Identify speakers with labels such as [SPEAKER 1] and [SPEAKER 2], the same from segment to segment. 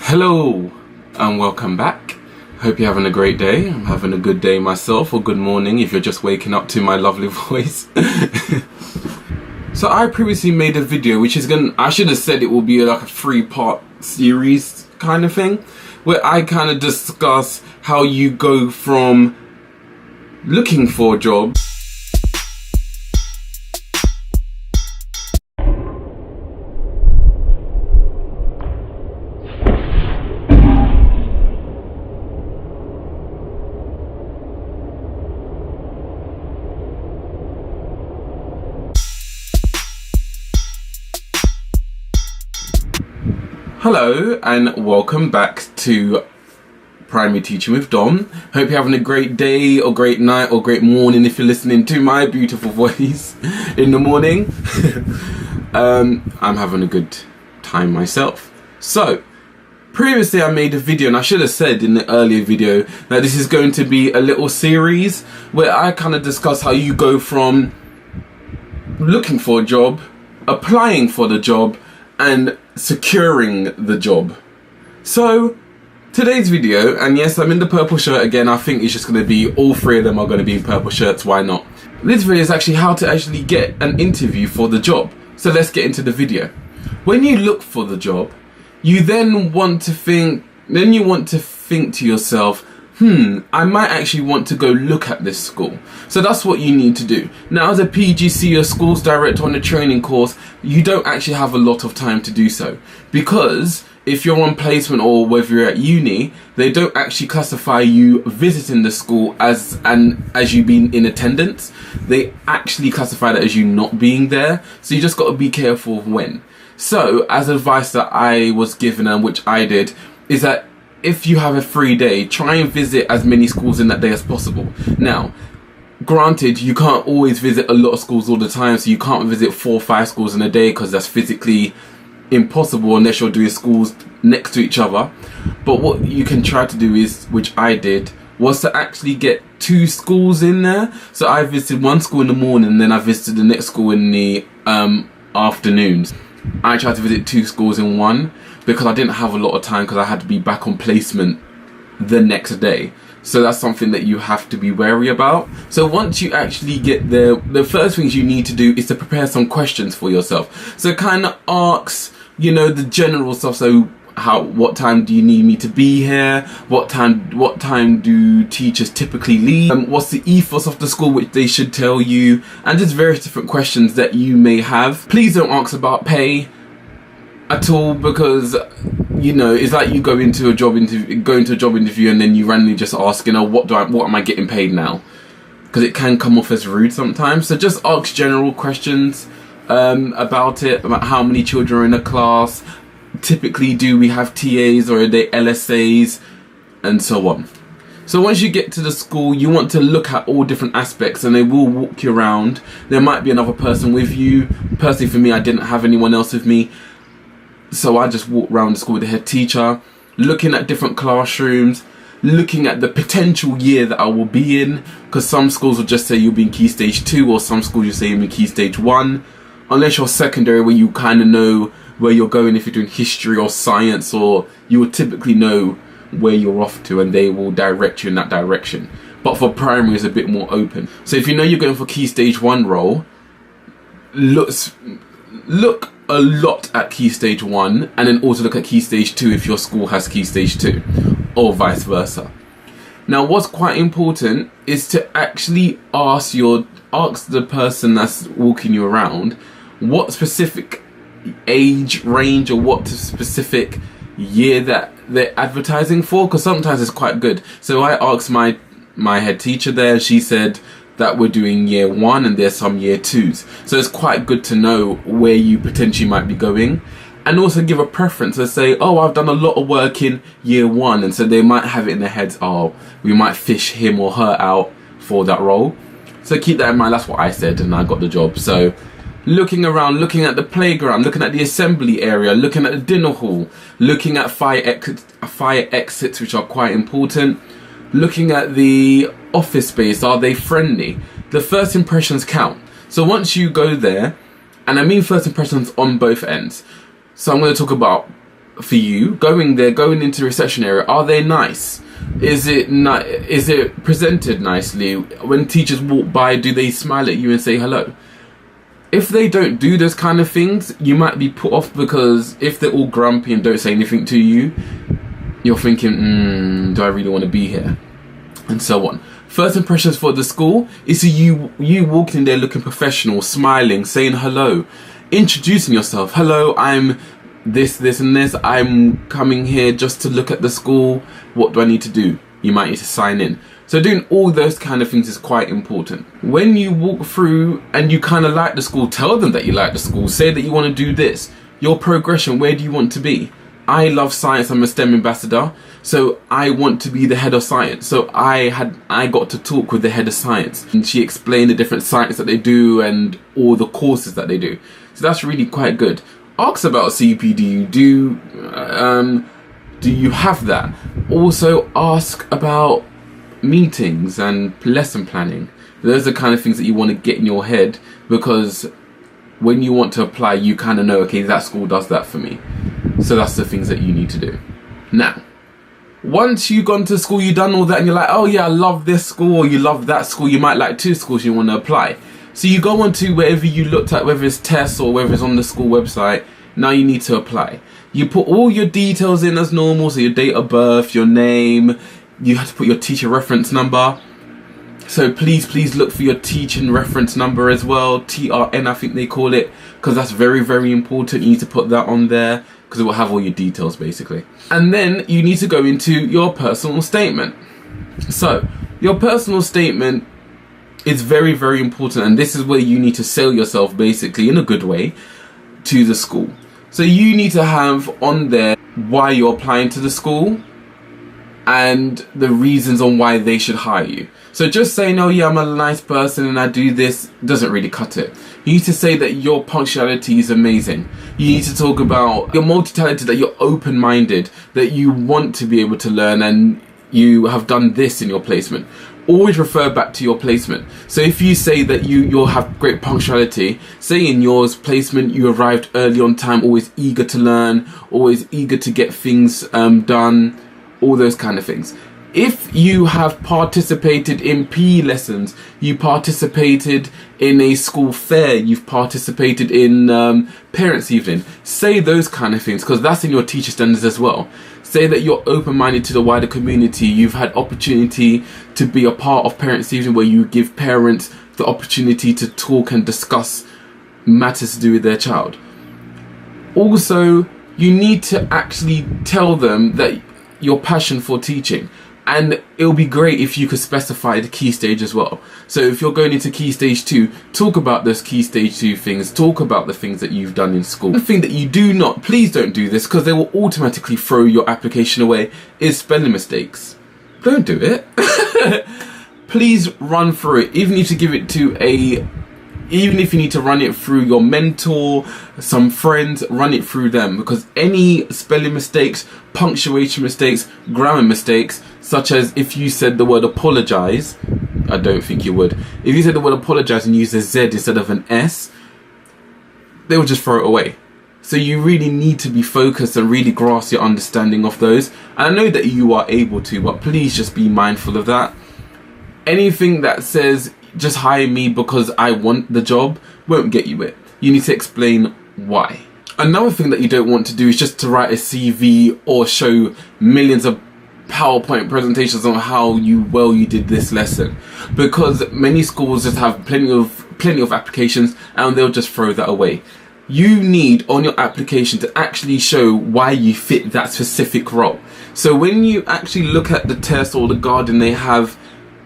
[SPEAKER 1] Hello and welcome back. Hope you're having a great day. I'm having a good day myself, or good morning if you're just waking up to my lovely voice. So I previously made a video which is I should have said it will be like a 3-part series kind of thing, where I kind of discuss how you go from looking for a job Hello and welcome back to Primary Teaching with Dom. Hope you're having a great day or great night or great morning if you're listening to my beautiful voice in the morning. I'm having a good time myself. So, previously I made a video, and I should have said in the earlier video that this is going to be a little series where I kind of discuss how you go from looking for a job, applying for the job, and securing the job. So today's video, and yes, I'm in the purple shirt again. I think it's just going to be all three of them are going to be in purple shirts. Why not? This video is actually how to actually get an interview for the job. So let's get into the video. When you look for the job, you then want to think to yourself, I might actually want to go look at this school. So that's what you need to do. Now, as a PGC or schools director on a training course, you don't actually have a lot of time to do so, because if you're on placement or whether you're at uni, they don't actually classify you visiting the school as you being in attendance. They actually classify that as you not being there. So you just got to be careful of when. So as advice that I was given, and which I did, is that if you have a free day, try and visit as many schools in that day as possible. Now, granted, you can't always visit a lot of schools all the time, so you can't visit 4 or 5 schools in a day because that's physically impossible unless you're doing schools next to each other. But what you can try to do is, which I did, was to actually get 2 schools in there. So I visited one school in the morning, then I visited the next school in the afternoons. I tried to visit 2 schools in one, because I didn't have a lot of time because I had to be back on placement the next day. So that's something that you have to be wary about. So once you actually get there, the first things you need to do is to prepare some questions for yourself. So kind of ask, the general stuff. So what time do you need me to be here? What time do teachers typically leave? What's the ethos of the school, which they should tell you? And just various different questions that you may have. Please don't ask about pay at all, because it's like you go into a job interview and then you randomly just ask, what am I getting paid now? Because it can come off as rude sometimes. So just ask general questions about how many children are in a class. Typically, do we have TAs or are they LSAs, and so on. So once you get to the school, you want to look at all different aspects, and they will walk you around. There might be another person with you. Personally, for me, I didn't have anyone else with me. So I just walked around the school with the head teacher, looking at different classrooms, looking at the potential year that I will be in, because some schools will just say you'll be in Key Stage 2, or some schools you say you'll be in Key Stage 1. Unless you're secondary, where you kind of know where you're going if you're doing history or science, or you will typically know where you're off to and they will direct you in that direction. But for primary, it's a bit more open. So if you know you're going for Key Stage 1 role, look a lot at Key Stage 1, and then also look at Key Stage 2 if your school has Key Stage 2, or vice versa. Now, what's quite important is to actually ask the person that's walking you around what specific age range or what specific year that they're advertising for, because sometimes it's quite good. So I asked my head teacher there, she said that we're doing year 1 and there's some year 2s. So it's quite good to know where you potentially might be going, and also give a preference and say, I've done a lot of work in year 1, and so they might have it in their heads, we might fish him or her out for that role. So keep that in mind. That's what I said, and I got the job. So looking around, looking at the playground, looking at the assembly area, looking at the dinner hall, looking at fire exits, which are quite important, looking at the office space, are they friendly? The first impressions count. So once you go there, and I mean first impressions on both ends. So I'm going to talk about for you going there, going into the reception area? Are they nice? Is it presented nicely? When teachers walk by, do they smile at you and say hello? If they don't do those kind of things, you might be put off, because if they're all grumpy and don't say anything to you, you're thinking, do I really want to be here? And so on. First impressions for the school is you walking in there looking professional, smiling, saying hello, introducing yourself. Hello, I'm this, and this. I'm coming here just to look at the school. What do I need to do? You might need to sign in. So doing all those kind of things is quite important. When you walk through and you kind of like the school, tell them that you like the school. Say that you want to do this. Your progression, where do you want to be? I love science. I'm a STEM ambassador. So I want to be the head of science. So I got to talk with the head of science, and she explained the different science that they do and all the courses that they do. So that's really quite good. Ask about CPD. Do you have that? Also ask about meetings and lesson planning. Those are the kind of things that you want to get in your head, because when you want to apply, you kind of know, okay, that school does that for me. So that's the things that you need to do. Now, once you've gone to school, you've done all that, and you're like, oh yeah, I love this school, or you love that school, you might like 2 schools you want to apply. So you go on to wherever you looked at, whether it's tests or whether it's on the school website. Now you need to apply. You put all your details in as normal, so your date of birth, your name, you have to put your teacher reference number. So please look for your teaching reference number as well, TRN I think they call it, because that's very, very important. You need to put that on there, because it will have all your details basically. And then you need to go into your personal statement. So your personal statement is very, very important, and this is where you need to sell yourself basically in a good way to the school. So you need to have on there why you're applying to the school and the reasons on why they should hire you. So just saying, oh yeah, I'm a nice person and I do this, doesn't really cut it. You need to say that your punctuality is amazing. You need to talk about you're multi-talented, that you're open-minded, that you want to be able to learn, and you have done this in your placement. Always refer back to your placement. So if you say that you'll have great punctuality, say in yours placement you arrived early on time, always eager to learn, always eager to get things done, all those kind of things. If you have participated in PE lessons, you participated in a school fair, you've participated in parents' evening, say those kind of things, because that's in your teacher standards as well. Say that you're open-minded to the wider community. You've had opportunity to be a part of parents' evening, where you give parents the opportunity to talk and discuss matters to do with their child. Also, you need to actually tell them that your passion for teaching. And it'll be great if you could specify the key stage as well. So if you're going into key stage 2, talk about those key stage 2 things. Talk about the things that you've done in school. The thing that you do not, please don't do this, because they will automatically throw your application away, is spelling mistakes. Don't do it. Please run through it. Even if you need to run it through your mentor, some friends, run it through them, because any spelling mistakes, punctuation mistakes, grammar mistakes, such as if you said the word apologize, I don't think you would. If you said the word apologize and use a Z instead of an S, they will just throw it away. So you really need to be focused and really grasp your understanding of those. And I know that you are able to, but please just be mindful of that. Anything that says just hire me because I want the job won't get you it. You need to explain why. Another thing that you don't want to do is just to write a CV or show millions of PowerPoint presentations on how well you did this lesson, because many schools just have plenty of applications and they'll just throw that away. You need on your application to actually show why you fit that specific role. So when you actually look at the test or the garden, they have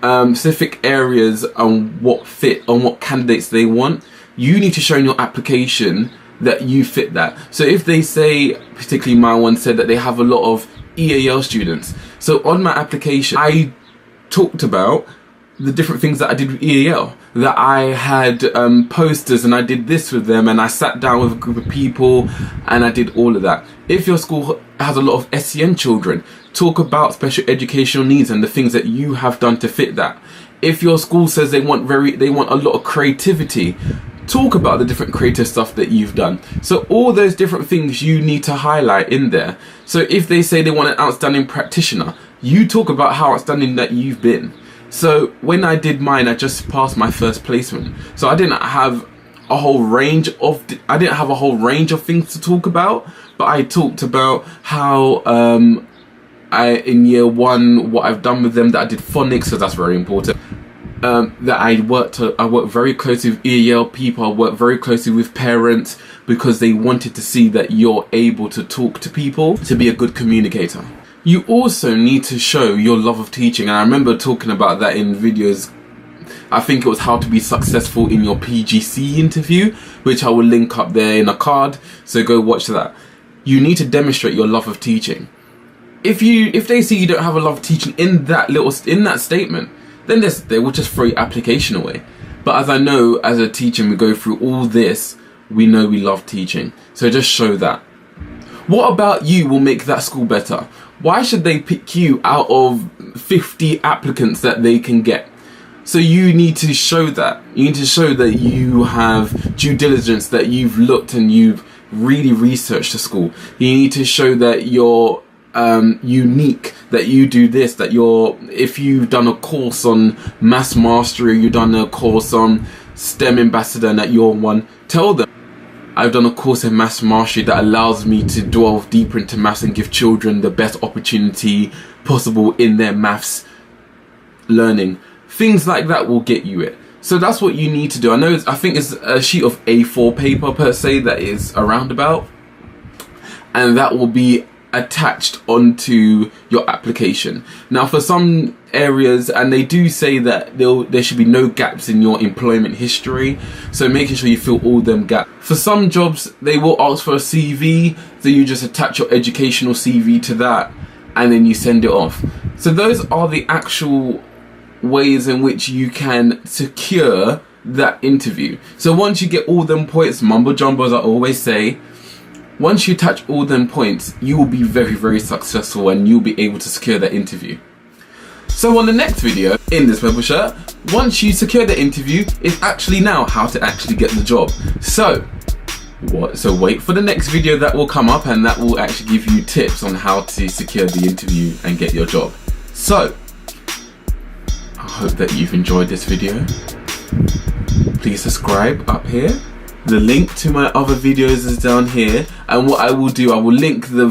[SPEAKER 1] specific areas on what fit, on what candidates they want. You need to show in your application that you fit that. So if they say, particularly my one said that they have a lot of EAL students. So on my application, I talked about the different things that I did with EAL, that I had posters and I did this with them, and I sat down with a group of people and I did all of that. If your school has a lot of SEN children, talk about special educational needs and the things that you have done to fit that. If your school says they want a lot of creativity, talk about the different creative stuff that you've done. So all those different things you need to highlight in there. So if they say they want an outstanding practitioner, you talk about how outstanding that you've been. So when I did mine, I just passed my first placement. So I didn't have a whole range of things to talk about, but I talked about how in year one, what I've done with them, that I did phonics, so that's very important. That I worked very closely with EAL people, I worked very closely with parents, because they wanted to see that you're able to talk to people, to be a good communicator. You also need to show your love of teaching, and I remember talking about that in videos. I think it was how to be successful in your PGC interview, which I will link up there in a card, so go watch that. You need to demonstrate your love of teaching. If they see you don't have a love of teaching in that statement, then they will just throw your application away. But as I know, as a teacher, we go through all this, we know we love teaching. So just show that. What about you will make that school better? Why should they pick you out of 50 applicants that they can get? So you need to show that. You need to show that you have due diligence, that you've looked and you've really researched the school. You need to show that you're unique, that you do this, that if you've done a course on maths mastery, you've done a course on STEM ambassador, and that you're one, tell them, I've done a course in maths mastery that allows me to delve deeper into maths and give children the best opportunity possible in their maths learning. Things like that will get you it. So that's what you need to do. I think it's a sheet of A4 paper per se that is a roundabout, and that will be attached onto your application. Now for some areas, and they do say that there should be no gaps in your employment history, so making sure you fill all them gaps. For some jobs they will ask for a CV, so you just attach your educational CV to that and then you send it off. So those are the actual ways in which you can secure that interview. So once you get all them points, mumbo jumbo as I always say, once you touch all them points, you will be very, very successful and you'll be able to secure that interview. So on the next video in this purple shirt, once you secure the interview, it's actually now how to actually get the job. So wait for the next video that will come up, and that will actually give you tips on how to secure the interview and get your job. So I hope that you've enjoyed this video. Please subscribe up here. The link to my other videos is down here, and what I will do, I will link the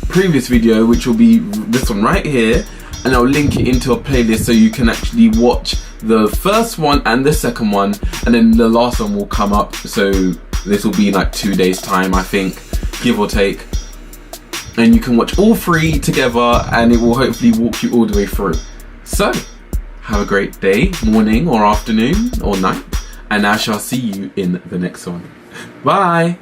[SPEAKER 1] previous video, which will be this one right here, and I'll link it into a playlist so you can actually watch the first one and the second one, and then the last one will come up. So this will be in like 2 days time, I think, give or take, and you can watch all three together and it will hopefully walk you all the way through. So have a great day, morning or afternoon or night, and I shall see you in the next one. Bye!